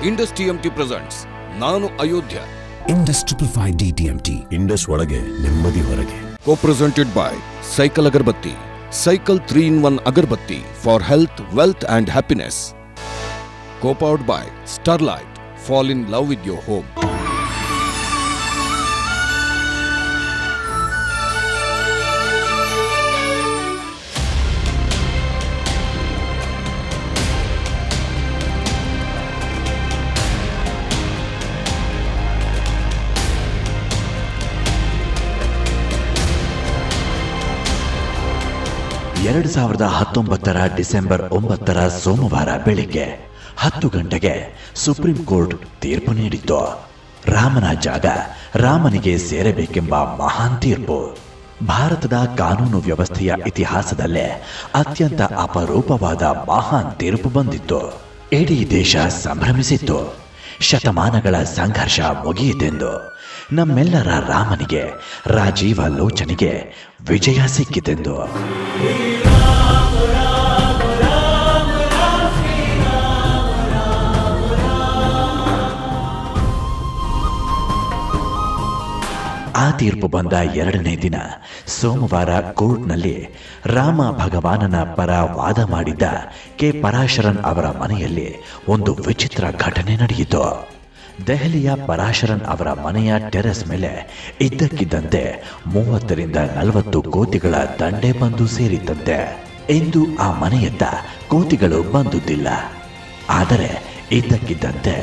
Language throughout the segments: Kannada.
ಇಂಡಸ್ ಟಿಎಂಟಿ ಪ್ರೆಸೆಂಟ್ಸ್ ನಾನು ಅಯೋಧ್ಯ. Indus 555 DTMT. ಇಂಡಸ್ ಒಳಗೆ ನೆಮ್ಮದಿ ಹೊರಗೆ. Co-presented by Cycle Agarbatti. Cycle 3-in-1 Agarbatti for health, wealth and happiness. Co-powered by Starlight. Fall in love with your home. December 9 ಸೋಮವಾರ ಬೆಳಿಗ್ಗೆ 10 ಗಂಟೆಗೆ ಸುಪ್ರೀಂ ಕೋರ್ಟ್ ತೀರ್ಪು ನೀಡಿತ್ತು. ರಾಮನ ಜಾಗ ರಾಮನಿಗೆ ಸೇರಬೇಕೆಂಬ ಮಹಾನ್ ತೀರ್ಪು ಭಾರತದ ಕಾನೂನು ವ್ಯವಸ್ಥೆಯ ಇತಿಹಾಸದಲ್ಲೇ ಅತ್ಯಂತ ಅಪರೂಪವಾದ ಮಹಾನ್ ತೀರ್ಪು ಬಂದಿತ್ತು. ಇಡೀ ದೇಶ ಸಂಭ್ರಮಿಸಿತ್ತು. ಶತಮಾನಗಳ ಸಂಘರ್ಷ ಮುಗಿಯಿತೆಂದು ನಮ್ಮೆಲ್ಲರ ರಾಮನಿಗೆ, ರಾಜೀವ ಲೋಚನಿಗೆ ವಿಜಯ ಸಿಕ್ಕಿತೆಂದು. ಆ ತೀರ್ಪು ಬಂದ 2ನೇ ದಿನ ಸೋಮವಾರ ಕೋರ್ಟ್ನಲ್ಲಿ ರಾಮ ಭಗವಾನನ ಪರ ವಾದ ಮಾಡಿದ್ದ ಕೆ ಪರಾಶರನ್ ಅವರ ಮನೆಯಲ್ಲಿ ಒಂದು ವಿಚಿತ್ರ ಘಟನೆ ನಡೆಯಿತು. ದೆಹಲಿಯ ಪರಾಶರನ್ ಅವರ ಮನೆಯ ಟೆರೆಸ್ ಮೇಲೆ ಇದ್ದಕ್ಕಿದ್ದಂತೆ 30ರಿಂದ 40 ಕೋತಿಗಳ ದಂಡೆ ಬಂದು ಸೇರಿದ್ದಂತೆ. ಎಂದು ಆ ಮನೆಯತ್ತ ಕೋತಿಗಳು ಬಂದುದಿಲ್ಲ. ಆದರೆ ಇದ್ದಕ್ಕಿದ್ದಂತೆ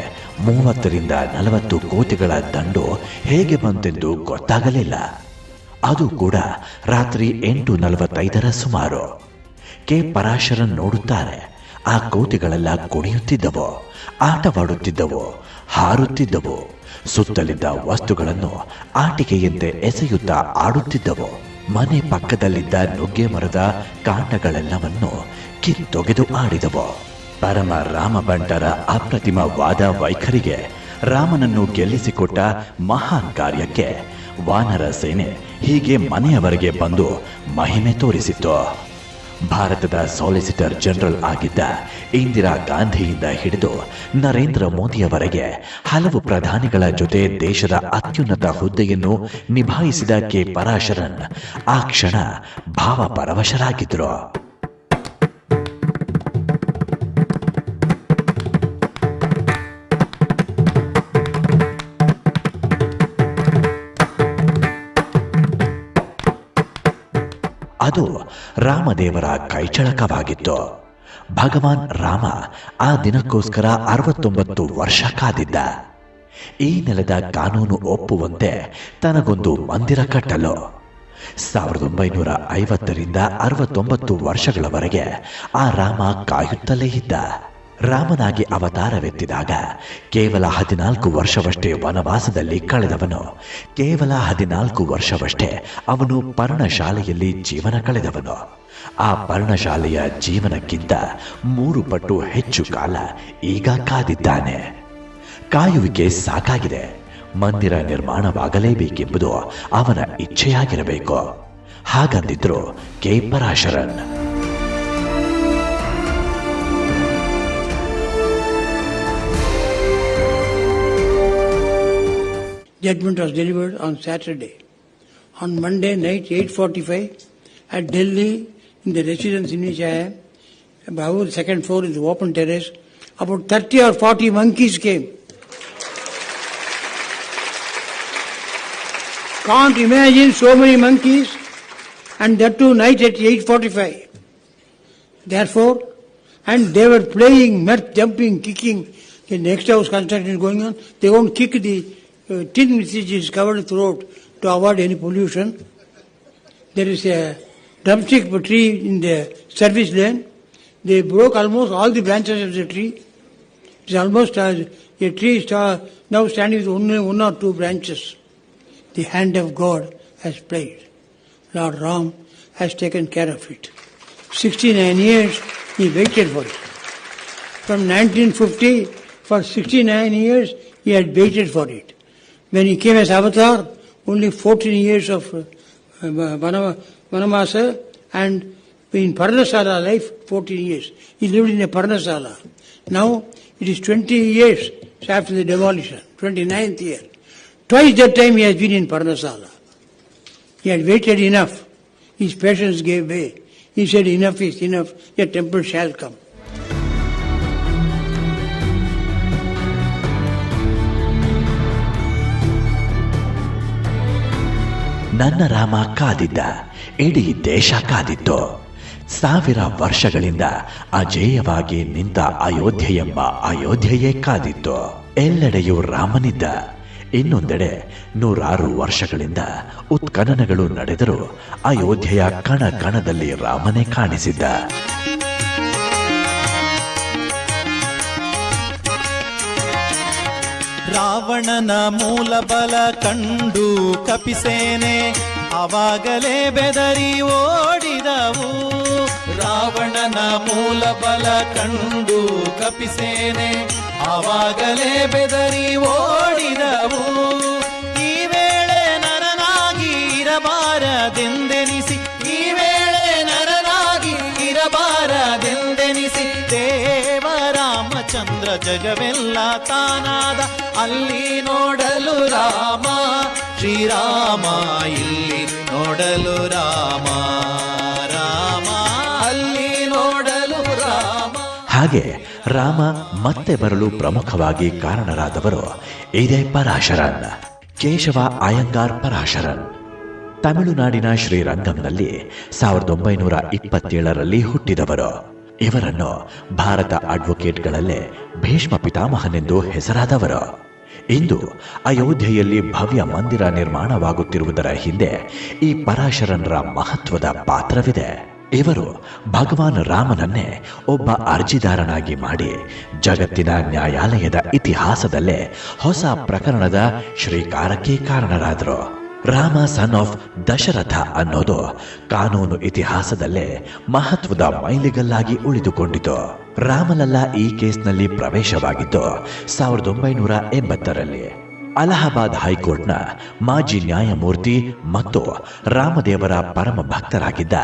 30ರಿಂದ 40 ಕೋತಿಗಳ ದಂಡು ಹೇಗೆ ಬಂತೆಂದು ಗೊತ್ತಾಗಲಿಲ್ಲ. ಅದು ಕೂಡ ರಾತ್ರಿ 8:45 ಸುಮಾರು. ಕೆ ಪರಾಶರನ್ ನೋಡುತ್ತಾರೆ, ಆ ಕೋತಿಗಳೆಲ್ಲ ಕುಣಿಯುತ್ತಿದ್ದವು, ಆಟವಾಡುತ್ತಿದ್ದವು, ಹಾರುತ್ತಿದ್ದವು, ಸುತ್ತಲಿದ್ದ ವಸ್ತುಗಳನ್ನು ಆಟಿಕೆಯಂತೆ ಎಸೆಯುತ್ತಾ ಆಡುತ್ತಿದ್ದವು. ಮನೆ ಪಕ್ಕದಲ್ಲಿದ್ದ ನುಗ್ಗೆ ಮರದ ಕಾಂಡಗಳೆಲ್ಲವನ್ನು ಕಿತ್ತೊಗೆದು ಆಡಿದವು. ಪರಮ ರಾಮಭಂಟರ ಅಪ್ರತಿಮ ವಾದ ವೈಖರಿಗೆ, ರಾಮನನ್ನು ಗೆಲ್ಲಿಸಿಕೊಟ್ಟ ಮಹಾನ್ ಕಾರ್ಯಕ್ಕೆ ವಾನರ ಸೇನೆ ಹೀಗೆ ಮನೆಯವರೆಗೆ ಬಂದು ಮಹಿಮೆ ತೋರಿಸಿತ್ತು. ಭಾರತದ ಸಾಲಿಸಿಟರ್ ಜನರಲ್ ಆಗಿದ್ದ ಇಂದಿರಾ ಗಾಂಧಿಯಿಂದ ಹಿಡಿದು ನರೇಂದ್ರ ಮೋದಿಯವರೆಗೆ ಹಲವು ಪ್ರಧಾನಿಗಳ ಜೊತೆ ದೇಶದ ಅತ್ಯುನ್ನತ ಹುದ್ದೆಯನ್ನು ನಿಭಾಯಿಸಿದ ಕೆ ಪರಾಶರನ್ ಆ ಕ್ಷಣ ಭಾವಪರವಶರಾಗಿದ್ರು. ಅದು ರಾಮದೇವರ ಕೈಚಳಕವಾಗಿತ್ತು. ಭಗವಾನ್ ರಾಮ ಆ ದಿನಕ್ಕೋಸ್ಕರ 69 ವರ್ಷ ಕಾದಿದ್ದ. ಈ ನೆಲದ ಕಾನೂನು ಒಪ್ಪುವಂತೆ ತನಗೊಂದು ಮಂದಿರ ಕಟ್ಟಲು 1950ರಿಂದ 69 ವರ್ಷಗಳವರೆಗೆ ಆ ರಾಮ ಕಾಯುತ್ತಲೇ ಇದ್ದ. ರಾಮನಾಗಿ ಅವತಾರವೆತ್ತಿದಾಗ ಕೇವಲ 14 ವರ್ಷವಷ್ಟೇ ವನವಾಸದಲ್ಲಿ ಕಳೆದವನು. ಕೇವಲ 14 ವರ್ಷವಷ್ಟೇ ಅವನು ಪರ್ಣಶಾಲೆಯಲ್ಲಿ ಜೀವನ ಕಳೆದವನು. ಆ ಪರ್ಣಶಾಲೆಯ ಜೀವನಕ್ಕಿಂತ 3 ಪಟ್ಟು ಹೆಚ್ಚು ಕಾಲ ಈಗ ಕಾದಿದ್ದಾನೆ. ಕಾಯುವಿಕೆ ಸಾಕಾಗಿದೆ. ಮಂದಿರ ನಿರ್ಮಾಣವಾಗಲೇಬೇಕೆಂಬುದು ಅವನ ಇಚ್ಛೆಯಾಗಿರಬೇಕು. ಹಾಗಂದಿದ್ರು K Parasaran. Judgment was delivered on Saturday. On Monday night, 8:45, at Delhi, in the residence in which I am, Bahur, second floor is the open terrace, about 30 or 40 monkeys came. Can't imagine so many monkeys, and that too night at 8:45. Therefore, and they were playing, jumping, kicking. The next house construction is going on. They won't kick the tin which is covered throughout to avoid any pollution. There is a drumstick tree in the service lane. They broke almost all the branches of the tree. It is almost a tree now standing with only 1 or 2 branches. The hand of God has played. Lord Ram has taken care of it. 69 years he waited for it. From 1950, for 69 years he had waited for it. When he came as avatar, only 14 years of Vanamasa, and in Parnasala life, 14 years. He lived in a Parnasala. Now, it is 20 years after the demolition, 29th year. Twice that time he has been in Parnasala. He had waited enough. His patience gave way. He said, enough is enough, the temple shall come. ನನ್ನ ರಾಮ ಕಾದಿದ್ದ, ಇಡೀ ದೇಶ ಕಾದಿತ್ತು. 1000 ವರ್ಷಗಳಿಂದ ಅಜೇಯವಾಗಿ ನಿಂತ ಅಯೋಧ್ಯೆ ಎಂಬ ಅಯೋಧ್ಯೆಯೇ ಕಾದಿತ್ತು. ಎಲ್ಲೆಡೆಯೂ ರಾಮನಿದ್ದ. ಇನ್ನೊಂದೆಡೆ 106 ವರ್ಷಗಳಿಂದ ಉತ್ಖನನಗಳು ನಡೆದರೂ ಅಯೋಧ್ಯೆಯ ಕಣ ಕಣದಲ್ಲಿ ರಾಮನೇ ಕಾಣಿಸಿದ್ದ. ರಾವಣನ ಮೂಲ ಬಲ ಕಂಡು ಕಪಿಸೇನೆ ಅವಾಗಲೇ ಬೆದರಿ ಓಡಿದವು. ರಾವಣನ ಮೂಲ ಬಲ ಕಂಡು ಕಪಿಸೇನೆ ಅವಾಗಲೇ ಬೆದರಿ ಓಡಿದವು. ಈ ವೇಳೆ ನರನಾಗಿ ಇರಬಾರದೆಂದೆನಿಸಿ, ಈ ವೇಳೆ ನರನಾಗಿ ಇರಬಾರದೆಂದೆನಿಸಿ ದೇವರಾಮಚಂದ್ರ ಜಗವೆಲ್ಲ ತಾನಾದ. ಅಲ್ಲಿ ನೋಡಲು ರಾಮ ಶ್ರೀರಾಮ, ಇಲ್ಲಿ ನೋಡಲು ರಾಮ ರಾಮ, ಅಲ್ಲಿ ನೋಡಲು ರಾಮ. ಹಾಗೆ ರಾಮ ಮತ್ತೆ ಬರಲು ಪ್ರಮುಖವಾಗಿ ಕಾರಣರಾದವರು ಇದೇ ಪರಾಶರನ್, ಕೇಶವ ಅಯ್ಯಂಗಾರ್ ಪರಾಶರನ್. ತಮಿಳುನಾಡಿನ ಶ್ರೀರಂಗಂನಲ್ಲಿ 1927ರಲ್ಲಿ ಹುಟ್ಟಿದವರು. ಇವರನ್ನು ಭಾರತ ಅಡ್ವೊಕೇಟ್ಗಳಲ್ಲೇ ಭೀಷ್ಮ ಪಿತಾಮಹನೆಂದು ಹೆಸರಾದವರು. ಇಂದು ಅಯೋಧ್ಯೆಯಲ್ಲಿ ಭವ್ಯ ಮಂದಿರ ನಿರ್ಮಾಣವಾಗುತ್ತಿರುವುದರ ಹಿಂದೆ ಈ ಪರಾಶರನ್ರ ಮಹತ್ವದ ಪಾತ್ರವಿದೆ. ಇವರು ಭಗವಾನ್ ರಾಮನನ್ನೇ ಒಬ್ಬ ಅರ್ಜಿದಾರನಾಗಿ ಮಾಡಿ ಜಗತ್ತಿನ ನ್ಯಾಯಾಲಯದ ಇತಿಹಾಸದಲ್ಲೇ ಹೊಸ ಪ್ರಕರಣದ ಶ್ರೀಕಾರಕ್ಕೆ ಕಾರಣರಾದರು. ರಾಮ ಸನ್ ಆಫ್ ದಶರಥ ಅನ್ನೋದು ಕಾನೂನು ಇತಿಹಾಸದಲ್ಲೇ ಮಹತ್ವದ ಮೈಲಿಗಲ್ಲಾಗಿ ಉಳಿದುಕೊಂಡಿತು. ರಾಮಲಲ್ಲ ಈ ಕೇಸ್ನಲ್ಲಿ ಪ್ರವೇಶವಾಗಿದ್ದು 1980ರಲ್ಲಿ ಅಲಹಾಬಾದ್ ಹೈಕೋರ್ಟ್ನ ಮಾಜಿ ನ್ಯಾಯಮೂರ್ತಿ ಮತ್ತು ರಾಮದೇವರ ಪರಮ ಭಕ್ತರಾಗಿದ್ದ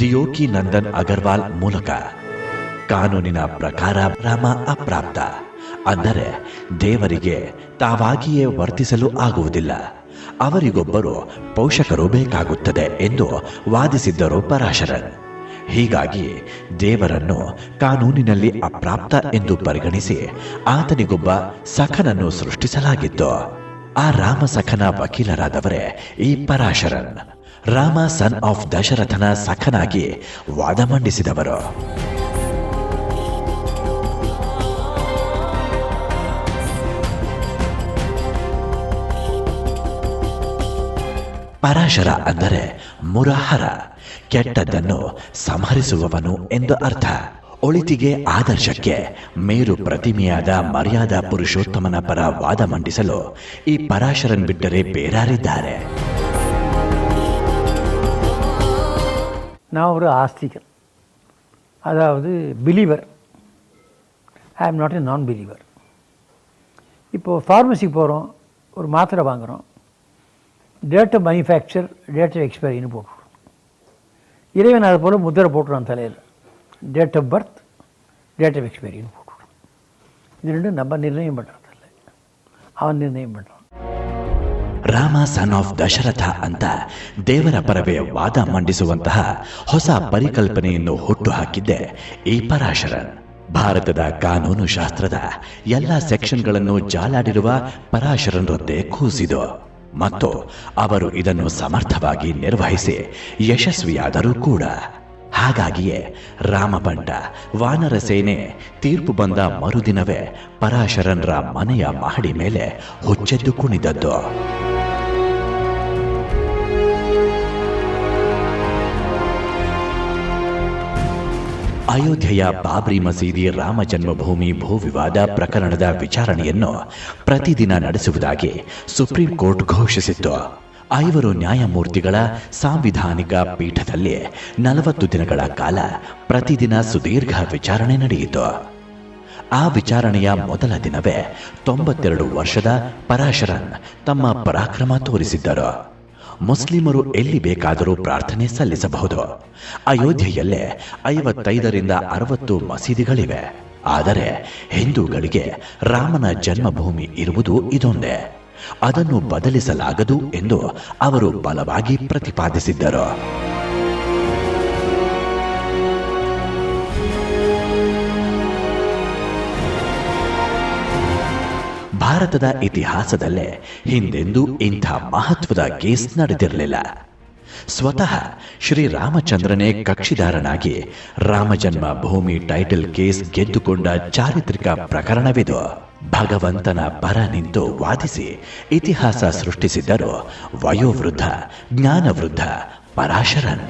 ದಿಯೋಕಿ ನಂದನ್ ಅಗರ್ವಾಲ್ ಮೂಲಕ. ಕಾನೂನಿನ ಪ್ರಕಾರ ರಾಮ ಅಪ್ರಾಪ್ತ, ಅಂದರೆ ದೇವರಿಗೆ ತಾವಾಗಿಯೇ ವರ್ತಿಸಲು ಆಗುವುದಿಲ್ಲ, ಅವರಿಗೊಬ್ಬರು ಪೋಷಕರು ಬೇಕಾಗುತ್ತದೆ ಎಂದು ವಾದಿಸಿದ್ದರು ಪರಾಶರನ್. ಹೀಗಾಗಿ ದೇವರನ್ನು ಕಾನೂನಿನಲ್ಲಿ ಅಪ್ರಾಪ್ತ ಎಂದು ಪರಿಗಣಿಸಿ ಆತನಿಗೊಬ್ಬ ಸಖನನ್ನು ಸೃಷ್ಟಿಸಲಾಗಿತ್ತು. ಆ ರಾಮ ಸಖನ ವಕೀಲರಾದವರೇ ಈ ಪರಾಶರನ್. ರಾಮ ಸನ್ ಆಫ್ ದಶರಥನ ಸಖನಾಗಿ ವಾದ ಮಂಡಿಸಿದವರು. ಪರಾಶರ ಅಂದರೆ ಮುರಹರ, ಕೆಟ್ಟದ್ದನ್ನು ಸಂಹರಿಸುವವನು ಎಂದು ಅರ್ಥ. ಒಳಿತಿಗೆ ಆದರ್ಶಕ್ಕೆ ಮೇರು ಪ್ರತಿಮೆಯಾದ ಮರ್ಯಾದಾ ಪುರುಷೋತ್ತಮನ ಪರ ವಾದ ಮಂಡಿಸಲು ಈ ಪರಾಶರನ್ ಬಿಟ್ಟರೆ ಬೇರಾರಿದ್ದಾರೆ. நான் ஒரு ஆஸ்திகன், அதாவது believer. I am not a நான் பிலீவர். இப்போது ஃபார்மசிக்கு போகிறோம், ஒரு மாத்திரை வாங்குகிறோம், date of manufacture, date of எக்ஸ்பைரின்னு போட்டுருவோம். இறைவன் அது போல் முத்திரை போட்டுருவான் தலையில், date of birth, date of எக்ஸ்பைரின்னு போட்டுருவோம். இது ரெண்டும் நம்ம நிர்ணயம் பண்ணுறதில்ல, அவன் நிர்ணயம் பண்ணுறான். ರಾಮ ಸನ್ ಆಫ್ ದಶರಥ ಅಂತ ದೇವರ ಪರವೇ ವಾದ ಮಂಡಿಸುವಂತಹ ಹೊಸ ಪರಿಕಲ್ಪನೆಯನ್ನು ಹುಟ್ಟುಹಾಕಿದ್ದೆ ಈ ಪರಾಶರನ್. ಭಾರತದ ಕಾನೂನು ಶಾಸ್ತ್ರದ ಎಲ್ಲ ಸೆಕ್ಷನ್ಗಳನ್ನು ಜಾಲಾಡಿರುವ ಪರಾಶರನ್ರದ್ದೇ ಕೂಸಿದು ಮತ್ತು ಅವರು ಇದನ್ನು ಸಮರ್ಥವಾಗಿ ನಿರ್ವಹಿಸಿ ಯಶಸ್ವಿಯಾದರೂ ಕೂಡ. ಹಾಗಾಗಿಯೇ ರಾಮಬಂಟ ವಾನರ ಸೇನೆ ತೀರ್ಪು ಬಂದ ಮರುದಿನವೇ ಪರಾಶರನ್ರ ಮನೆಯ ಮಹಡಿ ಮೇಲೆ ಹುಚ್ಚೆದ್ದು ಕುಣಿದದ್ದು. ಅಯೋಧ್ಯೆಯ ಬಾಬ್ರಿ ಮಸೀದಿ ರಾಮ ಜನ್ಮಭೂಮಿ ಭೂ ವಿವಾದ ಪ್ರಕರಣದ ವಿಚಾರಣೆಯನ್ನು ಪ್ರತಿದಿನ ನಡೆಸುವುದಾಗಿ ಸುಪ್ರೀಂ ಕೋರ್ಟ್ ಘೋಷಿಸಿತ್ತು. 5 ನ್ಯಾಯಮೂರ್ತಿಗಳ ಸಾಂವಿಧಾನಿಕ ಪೀಠದಲ್ಲಿ 40 ದಿನಗಳ ಕಾಲ ಪ್ರತಿದಿನ ಸುದೀರ್ಘ ವಿಚಾರಣೆ ನಡೆಯಿತು. ಆ ವಿಚಾರಣೆಯ ಮೊದಲ ದಿನವೇ 92 ವರ್ಷದ ಪರಾಶರನ್ ತಮ್ಮ ಪರಾಕ್ರಮ ತೋರಿಸಿದ್ದರು. ಮುಸ್ಲಿಮರು ಎಲ್ಲಿ ಬೇಕಾದರೂ ಪ್ರಾರ್ಥನೆ ಸಲ್ಲಿಸಬಹುದು. ಅಯೋಧ್ಯೆಯಲ್ಲೇ 55 ರಿಂದ 60 ಮಸೀದಿಗಳಿವೆ. ಆದರೆ ಹಿಂದೂಗಳಿಗೆ ರಾಮನ ಜನ್ಮಭೂಮಿ ಇರುವುದು ಇದೊಂದೇ, ಅದನ್ನು ಬದಲಿಸಲಾಗದು ಎಂದು ಅವರು ಬಲವಾಗಿ ಪ್ರತಿಪಾದಿಸಿದ್ದರು. ಭಾರತದ ಇತಿಹಾಸದಲ್ಲೇ ಹಿಂದೆಂದೂ ಇಂಥ ಮಹತ್ವದ ಕೇಸ್ ನಡೆದಿರಲಿಲ್ಲ. ಸ್ವತಃ ಶ್ರೀರಾಮಚಂದ್ರನೇ ಕಕ್ಷಿದಾರನಾಗಿ ರಾಮಜನ್ಮ ಭೂಮಿ ಟೈಟಲ್ ಕೇಸ್ ಗೆದ್ದುಕೊಂಡ ಚಾರಿತ್ರಿಕ ಪ್ರಕರಣವಿದು. ಭಗವಂತನ ಪರ ನಿಂತು ವಾದಿಸಿ ಇತಿಹಾಸ ಸೃಷ್ಟಿಸಿದ್ದರು ವಯೋವೃದ್ಧ ಜ್ಞಾನವೃದ್ಧ ಪರಾಶರನ್.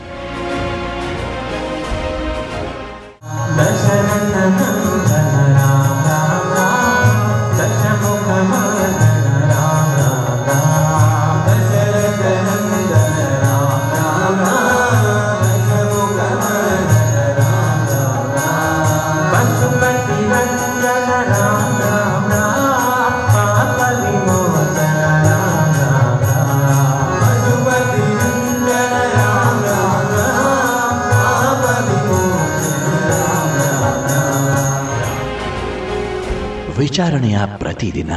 ವಿಚಾರಣೆಯ ಪ್ರತಿದಿನ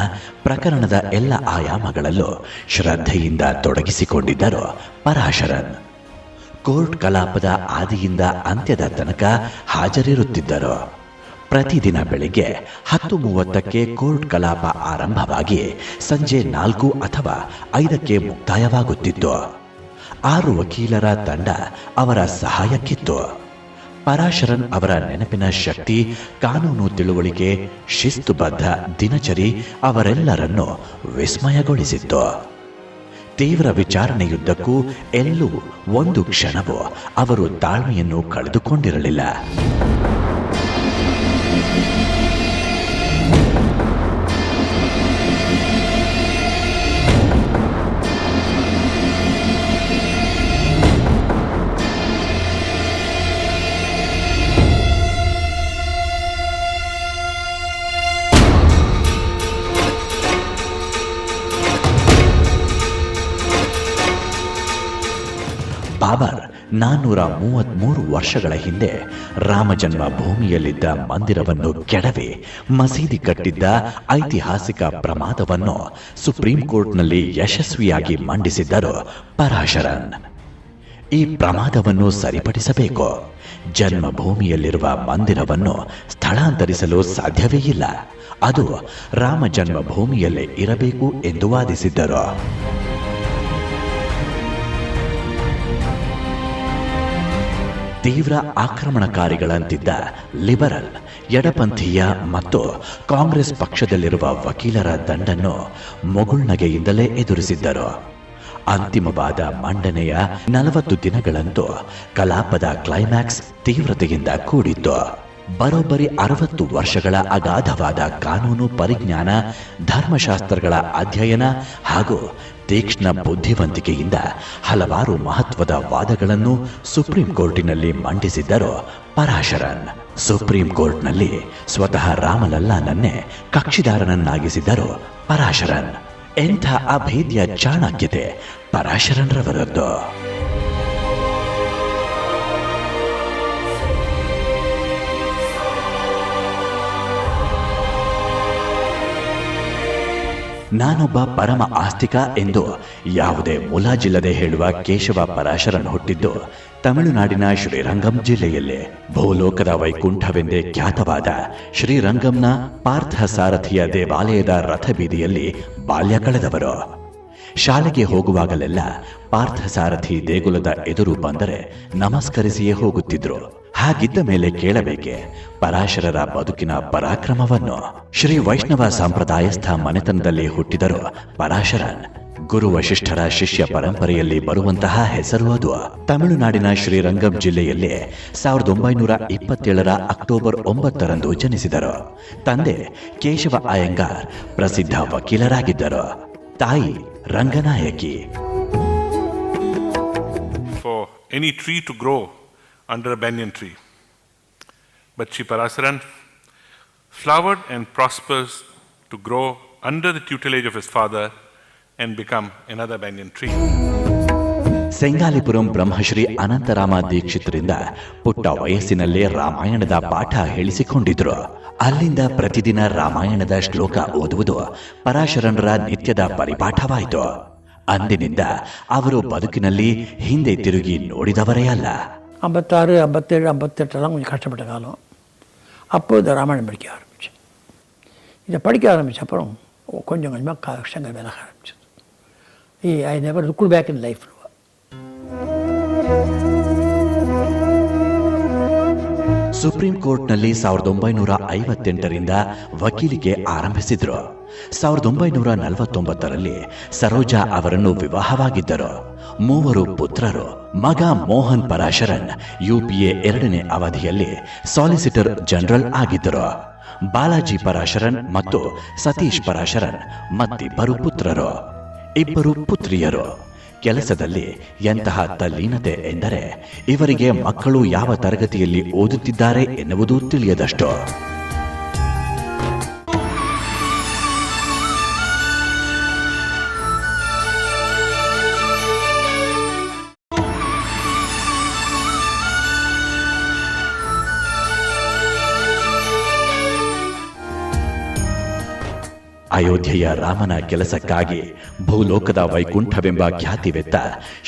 ಪ್ರಕರಣದ ಎಲ್ಲ ಆಯಾಮಗಳಲ್ಲೂ ಶ್ರದ್ಧೆಯಿಂದ ತೊಡಗಿಸಿಕೊಂಡಿದ್ದರು ಪರಾಶರನ್. ಕೋರ್ಟ್ ಕಲಾಪದ ಆದಿಯಿಂದ ಅಂತ್ಯದ ತನಕ ಹಾಜರಿರುತ್ತಿದ್ದರು. ಪ್ರತಿದಿನ ಬೆಳಿಗ್ಗೆ 10:30ಕ್ಕೆ ಕೋರ್ಟ್ ಕಲಾಪ ಆರಂಭವಾಗಿ ಸಂಜೆ 4 ಅಥವಾ 5ಕ್ಕೆ ಮುಕ್ತಾಯವಾಗುತ್ತಿತ್ತು. 6 ವಕೀಲರ ತಂಡ ಅವರ ಸಹಾಯಕ್ಕಿತ್ತು. ಪರಾಶರನ್ ಅವರ ನೆನಪಿನ ಶಕ್ತಿ, ಕಾನೂನು ತಿಳುವಳಿಕೆ, ಶಿಸ್ತುಬದ್ಧ ದಿನಚರಿ ಅವರೆಲ್ಲರನ್ನೂ ವಿಸ್ಮಯಗೊಳಿಸಿತ್ತು. ತೀವ್ರ ವಿಚಾರಣೆಯುದ್ದಕ್ಕೂ ಎಲ್ಲೂ ಒಂದು ಕ್ಷಣವೂ ಅವರು ತಾಳ್ಮೆಯನ್ನು ಕಳೆದುಕೊಂಡಿರಲಿಲ್ಲ. ಬಾಬರ್ 433 ವರ್ಷಗಳ ಹಿಂದೆ ರಾಮಜನ್ಮ ಭೂಮಿಯಲ್ಲಿದ್ದ ಮಂದಿರವನ್ನು ಕೆಡವಿ ಮಸೀದಿ ಕಟ್ಟಿದ್ದ ಐತಿಹಾಸಿಕ ಪ್ರಮಾದವನ್ನು ಸುಪ್ರೀಂ ಕೋರ್ಟ್ನಲ್ಲಿ ಯಶಸ್ವಿಯಾಗಿ ಮಂಡಿಸಿದ್ದರು ಪರಾಶರನ್. ಈ ಪ್ರಮಾದವನ್ನು ಸರಿಪಡಿಸಬೇಕು. ಜನ್ಮಭೂಮಿಯಲ್ಲಿರುವ ಮಂದಿರವನ್ನು ಸ್ಥಳಾಂತರಿಸಲು ಸಾಧ್ಯವೇ ಇಲ್ಲ. ಅದು ರಾಮ ಜನ್ಮಭೂಮಿಯಲ್ಲೇ ಇರಬೇಕು ಎಂದು ವಾದಿಸಿದ್ದರು. ತೀವ್ರ ಆಕ್ರಮಣಕಾರಿಗಳಂತಿದ್ದ ಲಿಬರಲ್, ಎಡಪಂಥೀಯ ಮತ್ತು ಕಾಂಗ್ರೆಸ್ ಪಕ್ಷದಲ್ಲಿರುವ ವಕೀಲರ ದಂಡನ್ನು ಮುಗುಳ್ನಗೆಯಿಂದಲೇ ಎದುರಿಸಿದ್ದರು. ಅಂತಿಮವಾದ ಮಂಡನೆಯ 40 ದಿನಗಳಂತೂ ಕಲಾಪದ ಕ್ಲೈಮ್ಯಾಕ್ಸ್ ತೀವ್ರತೆಯಿಂದ ಕೂಡಿತ್ತು. ಬರೋಬ್ಬರಿ 60 ವರ್ಷಗಳ ಅಗಾಧವಾದ ಕಾನೂನು ಪರಿಜ್ಞಾನ, ಧರ್ಮಶಾಸ್ತ್ರಗಳ ಅಧ್ಯಯನ ಹಾಗೂ ತೀಕ್ಷ್ಣ ಬುದ್ಧಿವಂತಿಕೆಯಿಂದ ಹಲವಾರು ಮಹತ್ವದ ವಾದಗಳನ್ನು ಸುಪ್ರೀಂ ಕೋರ್ಟಿನಲ್ಲಿ ಮಂಡಿಸಿದ್ದರು ಪರಾಶರನ್. ಸುಪ್ರೀಂ ಕೋರ್ಟ್ನಲ್ಲಿ ಸ್ವತಃ ರಾಮಲಲ್ಲಾನನ್ನೇ ಕಕ್ಷಿದಾರನನ್ನಾಗಿಸಿದ್ದರು ಪರಾಶರನ್. ಎಂಥ ಅಭೇದ್ಯ ಚಾಣಕ್ಯತೆ ಪರಾಶರನ್ರವರದ್ದು! ನಾನೊಬ್ಬ ಪರಮ ಆಸ್ತಿಕ ಎಂದು ಯಾವುದೇ ಮುಲಾಜಿಲ್ಲದೆ ಹೇಳುವ ಕೇಶವ ಪರಾಶರನ್ ಹುಟ್ಟಿದ್ದು ತಮಿಳುನಾಡಿನ ಶ್ರೀರಂಗಂ ಜಿಲ್ಲೆಯಲ್ಲೇ. ಭೂಲೋಕದ ವೈಕುಂಠವೆಂದೇ ಖ್ಯಾತವಾದ ಶ್ರೀರಂಗಂನ ಪಾರ್ಥ ಸಾರಥಿಯ ದೇವಾಲಯದ ರಥಬೀದಿಯಲ್ಲಿ ಬಾಲ್ಯ ಕಳೆದವರು. ಶಾಲೆಗೆ ಹೋಗುವಾಗಲೆಲ್ಲ ಪಾರ್ಥಸಾರಥಿ ದೇಗುಲದ ಎದುರು ಬಂದರೆ ನಮಸ್ಕರಿಸಿಯೇ ಹೋಗುತ್ತಿದ್ರು. ಹಾಗಿದ್ದ ಮೇಲೆ ಕೇಳಬೇಕೆ ಪರಾಶರರ ಬದುಕಿನ ಪರಾಕ್ರಮವನ್ನು. ಶ್ರೀ ವೈಷ್ಣವ ಸಂಪ್ರದಾಯಸ್ಥ ಮನೆತನದಲ್ಲಿ ಹುಟ್ಟಿದರು ಪರಾಶರನ್. ಗುರು ವಶಿಷ್ಠರ ಶಿಷ್ಯ ಪರಂಪರೆಯಲ್ಲಿ ಬರುವಂತಹ ಹೆಸರು ಅದು. ತಮಿಳುನಾಡಿನ ಶ್ರೀರಂಗಂ ಜಿಲ್ಲೆಯಲ್ಲಿ 1927 ಅಕ್ಟೋಬರ್ 9 ಜನಿಸಿದರು. ತಂದೆ ಕೇಶವ ಅಯ್ಯಂಗಾರ್ ಪ್ರಸಿದ್ಧ ವಕೀಲರಾಗಿದ್ದರು. ತಾಯಿ Ranganayaki. For any tree to grow under a banyan tree, but Shri Parasaran flowered and prospers to grow under the tutelage of his father and become another banyan tree. ಸೆಂಗಾಲಿಪುರಂ Brahmashri Anantharama ದೀಕ್ಷಿತರಿಂದ ಪುಟ್ಟ ವಯಸ್ಸಿನಲ್ಲೇ ರಾಮಾಯಣದ ಪಾಠ ಹೇಳಿಸಿಕೊಂಡಿದ್ರು. ಅಲ್ಲಿಂದ ಪ್ರತಿದಿನ ರಾಮಾಯಣದ ಶ್ಲೋಕ ಓದುವುದು ಪರಾಶರನರ ನಿತ್ಯದ ಪರಿಪಾಠವಾಯಿತು. ಅಂದಿನಿಂದ ಅವರು ಬದುಕಿನಲ್ಲಿ ಹಿಂದೆ ತಿರುಗಿ ನೋಡಿದವರೇ ಅಲ್ಲ. 56, 57, 58 கொஞ்சம் கஷ்டப்பட்ட காலம். அப்போ இந்த ராமாயணம் படிக்க ஆரம்பித்தேன். இதை படிக்க ஆரம்பித்த அப்புறம் கொஞ்சம் கொஞ்சமாக கஷ்டங்கள் விலக ஆரம்பிச்சது. I never look back in life. Supreme ಕೋರ್ಟ್ನಲ್ಲಿ 1958ರಿಂದ ವಕೀಲಿಕೆ ಆರಂಭಿಸಿದ್ರು. 1949ರಲ್ಲಿ ಸರೋಜಾ ಅವರನ್ನು ವಿವಾಹವಾಗಿದ್ದರು. 3 ಪುತ್ರರು. ಮಗ ಮೋಹನ್ ಪರಾಶರನ್ UPA 2ನೇ ಅವಧಿಯಲ್ಲಿ ಸಾಲಿಸಿಟರ್ ಜನರಲ್ ಆಗಿದ್ದರು. ಬಾಲಾಜಿ ಪರಾಶರನ್ ಮತ್ತು ಸತೀಶ್ ಪರಾಶರನ್ ಮತ್ತಿಬ್ಬರು ಪುತ್ರರು. 2 ಪುತ್ರಿಯರು. ಕೆಲಸದಲ್ಲಿ ಎಂತಹ ತಲ್ಲೀನತೆ ಎಂದರೆ ಇವರಿಗೆ ಮಕ್ಕಳು ಯಾವ ತರಗತಿಯಲ್ಲಿ ಓದುತ್ತಿದ್ದಾರೆ ಎನ್ನುವುದು ತಿಳಿಯದಷ್ಟು. ಅಯೋಧ್ಯೆಯ ರಾಮನ ಕೆಲಸಕ್ಕಾಗಿ ಭೂಲೋಕದ ವೈಕುಂಠವೆಂಬ ಖ್ಯಾತಿವೆತ್ತ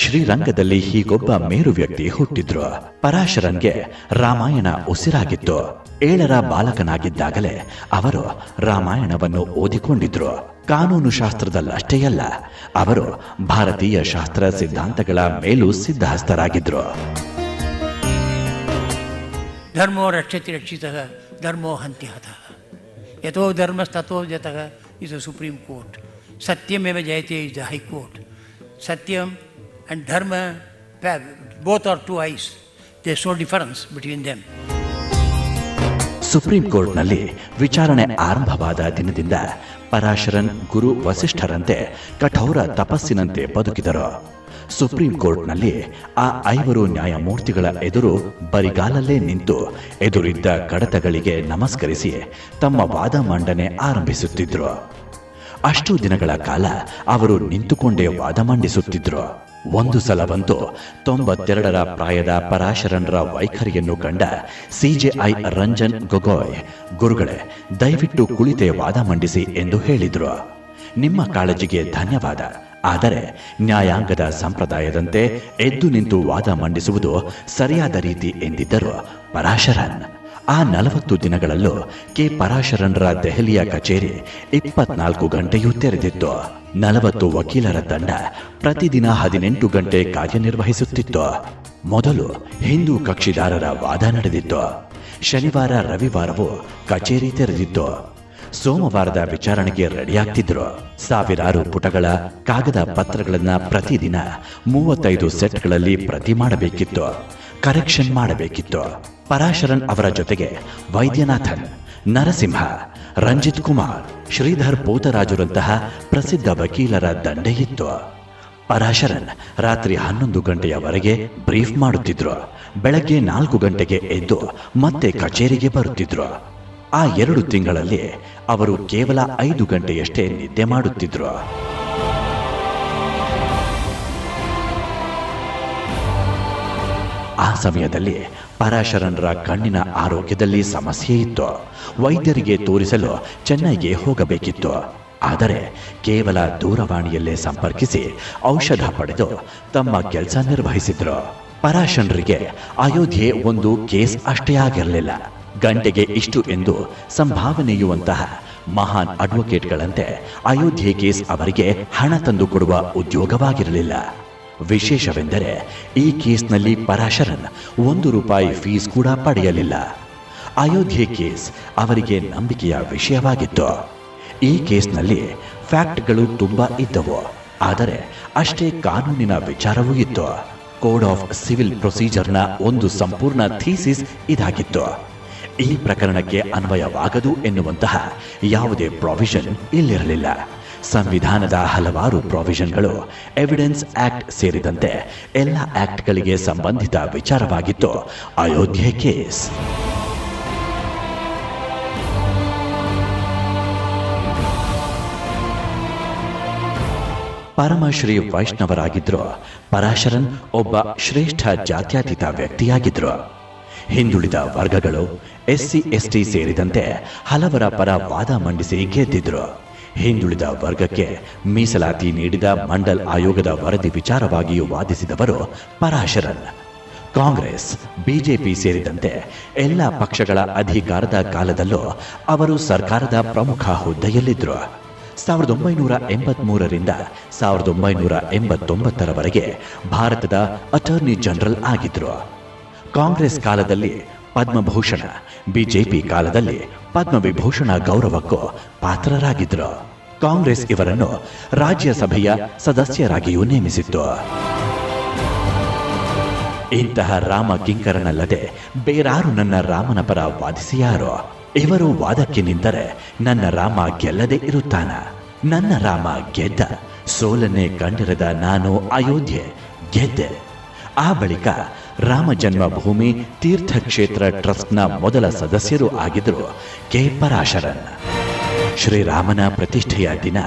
ಶ್ರೀರಂಗದಲ್ಲಿ ಹೀಗೊಬ್ಬ ಮೇರು ವ್ಯಕ್ತಿ ಹುಟ್ಟಿದ್ರು. ಪರಾಶರನ್ಗೆ ರಾಮಾಯಣ ಉಸಿರಾಗಿತ್ತು. 7ರ ಬಾಲಕನಾಗಿದ್ದಾಗಲೇ ಅವರು ರಾಮಾಯಣವನ್ನು ಓದಿಕೊಂಡಿದ್ರು. ಕಾನೂನು ಶಾಸ್ತ್ರದಲ್ಲಷ್ಟೇ ಅಲ್ಲ, ಅವರು ಭಾರತೀಯ ಶಾಸ್ತ್ರ ಸಿದ್ಧಾಂತಗಳ ಮೇಲೂ ಸಿದ್ಧಹಸ್ತರಾಗಿದ್ರು. ಧರ್ಮೋ ರಕ್ಷತಿ ರಕ್ಷಿತಃ ಧರ್ಮೋ ಹಂತಿ ಹತಃ ಯಥೋ ಧರ್ಮಸ್ತಥೋ ಜತಃ is the Supreme Court. Satyameva Jayate is the High Court. Satyam and Dharma, both are 2 eyes. There's no difference between them. Supreme ಕೋರ್ಟ್ನಲ್ಲಿ ವಿಚಾರಣೆ ಆರಂಭವಾದ ದಿನದಿಂದ ಪರಾಶರನ್ ಗುರು ವಸಿಷ್ಠರಂತೆ ಕಠೋರ ತಪಸ್ಸಿನಂತೆ ಬದುಕಿದರು. ಸುಪ್ರೀಂ ಕೋರ್ಟ್ನಲ್ಲಿ ಆ 5 ನ್ಯಾಯಮೂರ್ತಿಗಳ ಎದುರು ಬರಿಗಾಲಲ್ಲೇ ನಿಂತು ಎದುರಿದ್ದ ಕಡತಗಳಿಗೆ ನಮಸ್ಕರಿಸಿ ತಮ್ಮ ವಾದ ಮಂಡನೆ ಆರಂಭಿಸುತ್ತಿದ್ರು. ಅಷ್ಟು ದಿನಗಳ ಕಾಲ ಅವರು ನಿಂತುಕೊಂಡೇ ವಾದ ಮಂಡಿಸುತ್ತಿದ್ರು. ಒಂದು ಸಲವಂತೂ 92ರ ಪ್ರಾಯದ ಪರಾಶರನ್ರ ವೈಖರಿಯನ್ನು ಕಂಡ CJI ರಂಜನ್ ಗೊಗೊಯ್, ಗುರುಗಳೇ, ದಯವಿಟ್ಟು ಕುಳಿತೇ ವಾದ ಮಂಡಿಸಿ ಎಂದು ಹೇಳಿದ್ರು. ನಿಮ್ಮ ಕಾಳಜಿಗೆ ಧನ್ಯವಾದ, ಆದರೆ ನ್ಯಾಯಾಂಗದ ಸಂಪ್ರದಾಯದಂತೆ ಎದ್ದು ನಿಂತು ವಾದ ಮಂಡಿಸುವುದು ಸರಿಯಾದ ರೀತಿ ಎಂದಿದ್ದರು ಪರಾಶರನ್. ಆ 40 ದಿನಗಳಲ್ಲೂ ಕೆ ಪರಾಶರನ್ರ ದೆಹಲಿಯ ಕಚೇರಿ 24 ಗಂಟೆಯೂ ತೆರೆದಿತ್ತು. 40 ವಕೀಲರ ತಂಡ ಪ್ರತಿದಿನ 18 ಗಂಟೆ ಕಾರ್ಯನಿರ್ವಹಿಸುತ್ತಿತ್ತು. ಮೊದಲು ಹಿಂದೂ ಕಕ್ಷಿದಾರರ ವಾದ ನಡೆದಿತ್ತು. ಶನಿವಾರ ರವಿವಾರವೂ ಕಚೇರಿ ತೆರೆದಿತ್ತು. ಸೋಮವಾರದ ವಿಚಾರಣೆಗೆ ರೆಡಿಯಾಗ್ತಿದ್ರು. ಸಾವಿರಾರು ಪುಟಗಳ ಕಾಗದ ಪತ್ರಗಳನ್ನ ಪ್ರತಿದಿನ 35 ಸೆಟ್ಗಳಲ್ಲಿ ಪ್ರತಿ ಮಾಡಬೇಕಿತ್ತು, ಕರೆಕ್ಷನ್ ಮಾಡಬೇಕಿತ್ತು. ಪರಾಶರನ್ ಅವರ ಜೊತೆಗೆ ವೈದ್ಯನಾಥನ್, ನರಸಿಂಹ, ರಂಜಿತ್ ಕುಮಾರ್, ಶ್ರೀಧರ್ ಪೋತರಾಜುರಂತಹ ಪ್ರಸಿದ್ಧ ವಕೀಲರ ದಂಡೆ ಇತ್ತು. ಪರಾಶರನ್ ರಾತ್ರಿ 11 ಗಂಟೆಯವರೆಗೆ ಬ್ರೀಫ್ ಮಾಡುತ್ತಿದ್ರು. ಬೆಳಗ್ಗೆ 4 ಗಂಟೆಗೆ ಎದ್ದು ಮತ್ತೆ ಕಚೇರಿಗೆ ಬರುತ್ತಿದ್ರು. ಆ 2 ತಿಂಗಳಲ್ಲಿ ಅವರು ಕೇವಲ 5 ಗಂಟೆಯಷ್ಟೇ ನಿದ್ದೆ ಮಾಡುತ್ತಿದ್ರು. ಆ ಸಮಯದಲ್ಲಿ ಪರಾಶರನ್ರ ಕಣ್ಣಿನ ಆರೋಗ್ಯದಲ್ಲಿ ಸಮಸ್ಯೆ ಇತ್ತು. ವೈದ್ಯರಿಗೆ ತೋರಿಸಲು ಚೆನ್ನೈಗೆ ಹೋಗಬೇಕಿತ್ತು. ಆದರೆ ಕೇವಲ ದೂರವಾಣಿಯಲ್ಲೇ ಸಂಪರ್ಕಿಸಿ ಔಷಧ ಪಡೆದು ತಮ್ಮ ಕೆಲಸ ನಿರ್ವಹಿಸಿದ್ರು. ಪರಾಶರನ್ರಿಗೆ ಅಯೋಧ್ಯೆ ಒಂದು ಕೇಸ್ ಅಷ್ಟೇ ಆಗಿರಲಿಲ್ಲ. ಗಂಟೆಗೆ ಇಷ್ಟು ಎಂದು ಸಂಭಾವನೆಯುವಂತಹ ಮಹಾನ್ ಅಡ್ವೊಕೇಟ್ಗಳಂತೆ ಅಯೋಧ್ಯೆ ಕೇಸ್ ಅವರಿಗೆ ಹಣ ತಂದು ಕೊಡುವ ಉದ್ಯೋಗವಾಗಿರಲಿಲ್ಲ. ವಿಶೇಷವೆಂದರೆ ಈ ಕೇಸ್ನಲ್ಲಿ ಪರಾಶರನ್ 1 ರೂಪಾಯಿ ಫೀಸ್ ಕೂಡ ಪಡೆಯಲಿಲ್ಲ. ಅಯೋಧ್ಯೆ ಕೇಸ್ ಅವರಿಗೆ ನಂಬಿಕೆಯ ವಿಷಯವಾಗಿತ್ತು. ಈ ಕೇಸ್ನಲ್ಲಿ ಫ್ಯಾಕ್ಟ್ಗಳು ತುಂಬಾ ಇದ್ದವು, ಆದರೆ ಅಷ್ಟೇ ಕಾನೂನಿನ ವಿಚಾರವೂ ಇತ್ತು. ಕೋಡ್ ಆಫ್ ಸಿವಿಲ್ ಪ್ರೊಸೀಜರ್ನ ಒಂದು ಸಂಪೂರ್ಣ ಥೀಸಿಸ್ ಇದಾಗಿತ್ತು. ಈ ಪ್ರಕರಣಕ್ಕೆ ಅನ್ವಯವಾಗದು ಎನ್ನುವಂತಹ ಯಾವುದೇ ಪ್ರಾವಿಷನ್ ಇಲ್ಲಿರಲಿಲ್ಲ. ಸಂವಿಧಾನದ ಹಲವಾರು ಪ್ರಾವಿಷನ್ಗಳು ಎವಿಡೆನ್ಸ್ ಆಕ್ಟ್ ಸೇರಿದಂತೆ ಎಲ್ಲ ಆಕ್ಟ್ಗಳಿಗೆ ಸಂಬಂಧಿತ ವಿಚಾರವಾಗಿತ್ತು ಅಯೋಧ್ಯೆ ಕೇಸ್. ಪರಮಶ್ರೀ ವೈಷ್ಣವರಾಗಿದ್ರು. ಪರಾಶರನ್ ಒಬ್ಬ ಶ್ರೇಷ್ಠ ಜಾತ್ಯತೀತ ವ್ಯಕ್ತಿಯಾಗಿದ್ರು. ಹಿಂದುಳಿದ ವರ್ಗಗಳು, SC ST ಸೇರಿದಂತೆ ಹಲವರ ಪರ ವಾದ ಮಂಡಿಸಿ ಗೆದ್ದಿದ್ರು. ಹಿಂದುಳಿದ ವರ್ಗಕ್ಕೆ ಮೀಸಲಾತಿ ನೀಡಿದ ಮಂಡಲ್ ಆಯೋಗದ ವರದಿ ವಿಚಾರವಾಗಿಯೂ ವಾದಿಸಿದವರು ಪರಾಶರನ್. ಕಾಂಗ್ರೆಸ್, ಬಿಜೆಪಿ ಸೇರಿದಂತೆ ಎಲ್ಲ ಪಕ್ಷಗಳ ಅಧಿಕಾರದ ಕಾಲದಲ್ಲೂ ಅವರು ಸರ್ಕಾರದ ಪ್ರಮುಖ ಹುದ್ದೆಯಲ್ಲಿದ್ದರು. 1983ರಿಂದ 1989ರವರೆಗೆ ಭಾರತದ ಅಟಾರ್ನಿ ಜನರಲ್ ಆಗಿದ್ರು. ಕಾಂಗ್ರೆಸ್ ಕಾಲದಲ್ಲಿ ಪದ್ಮಭೂಷಣ, ಬಿಜೆಪಿ ಕಾಲದಲ್ಲಿ ಪದ್ಮವಿಭೂಷಣ ಗೌರವಕ್ಕೂ ಪಾತ್ರರಾಗಿದ್ರು. ಕಾಂಗ್ರೆಸ್ ಇವರನ್ನು ರಾಜ್ಯಸಭೆಯ ಸದಸ್ಯರಾಗಿಯೂ ನೇಮಿಸಿತ್ತು. ಇಂತಹ ರಾಮ ಕಿಂಕರನಲ್ಲದೆ ಬೇರಾರು ನನ್ನ ರಾಮನ ಪರ ವಾದಿಸಿಯಾರೋ? ಇವರು ವಾದಕ್ಕೆ ನಿಂತರೆ ನನ್ನ ರಾಮ ಗೆಲ್ಲದೆ ಇರುತ್ತಾನ. ನನ್ನ ರಾಮ ಗೆದ್ದ, ಸೋಲನ್ನೇ ಕಂಡಿರದ ನಾನು ಅಯೋಧ್ಯೆ ಗೆದ್ದೆ. ಆ ಬಳಿಕ ರಾಮ ಜನ್ಮಭೂಮಿ ತೀರ್ಥಕ್ಷೇತ್ರ ಟ್ರಸ್ಟ್ನ ಮೊದಲ ಸದಸ್ಯರು ಆಗಿದ್ದರು ಕೆ ಪರಾಶರನ್. ಶ್ರೀರಾಮನ ಪ್ರತಿಷ್ಠೆಯ ದಿನ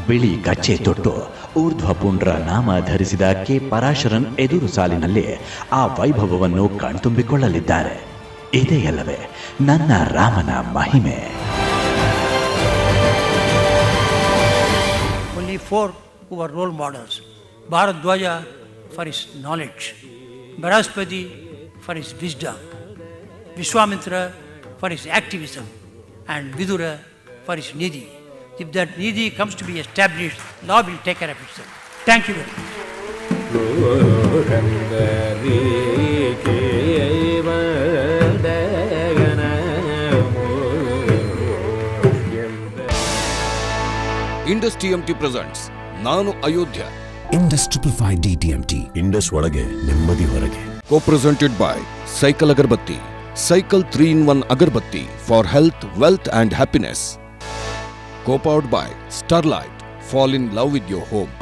ಬಿಳಿ ಕಚ್ಚೆ ತೊಟ್ಟು ಊರ್ಧ್ವಪುಂಡ್ರ ನಾಮ ಧರಿಸಿದ ಕೆ ಪರಾಶರನ್ ಎದುರು ಸಾಲಿನಲ್ಲಿ ಆ ವೈಭವವನ್ನು ಕಣ್ತುಂಬಿಕೊಳ್ಳಲಿದ್ದಾರೆ. ಇದೆಯಲ್ಲವೇ ನನ್ನ ರಾಮನ ಮಹಿಮೆ. Only 4 who were role models. Bharadwaja for his knowledge, Baraspati for his wisdom, Vishwamitra for his activism, and Vidura for his nidhi. If that nidhi comes to be established, law will take care of itself. Thank you very much. Indus TMT presents ನಾನು ಅಯೋಧ್ಯ. Indus 555 DTMT. ಇಂಡಸ್ ಒಳಗೆ ನೆಮ್ಮದಿ ಹೊರಗೆ. Co-presented by Cycle Agarbatti. Cycle 3-in-1 Agarbatti for health, wealth and happiness. Co-powered by Starlight. Fall in love with your home.